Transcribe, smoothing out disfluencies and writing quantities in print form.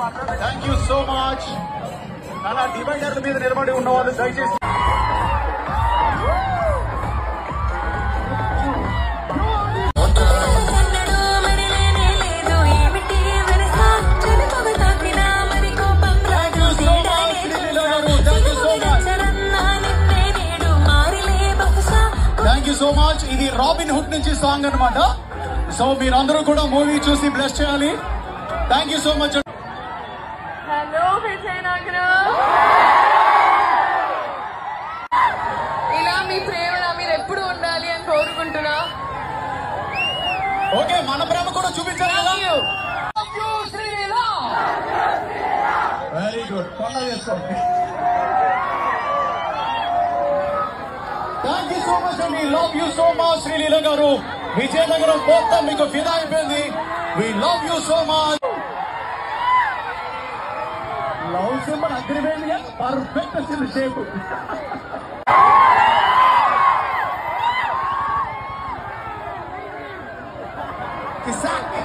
Thank you so much. అలా డివైడర్ల మీద నిలబడి ఉన్న వాళ్ళు దయచేసి థ్యాంక్ యూ సో మచ్. ఇది రాబిన్ హుడ్ నుంచి సాంగ్ అనమాట. సో మీరందరూ కూడా మూవీ చూసి బ్లెస్ చేయాలి. Thank you so much. Hello Vizianagaram, ఇలా మీ ప్రేమ నా మీద ఎప్పుడు ఉండాలి అని కోరుకుంటున్నా. ఓకే, మన ప్రేమ కూడా చూపించాలి కదా. Very good. పండుగ చేసుకోండి. థ్యాంక్ యూ సో మచ్ అండి. Love you so much Sreeleela గారు. విజయనగరం మొత్తం మీకు ఫిదా అయిపోయింది. We love you so much. Love symbol అగ్రిపోయింది. పర్ఫెక్ట్ వచ్చింది షేప్. కిసాక్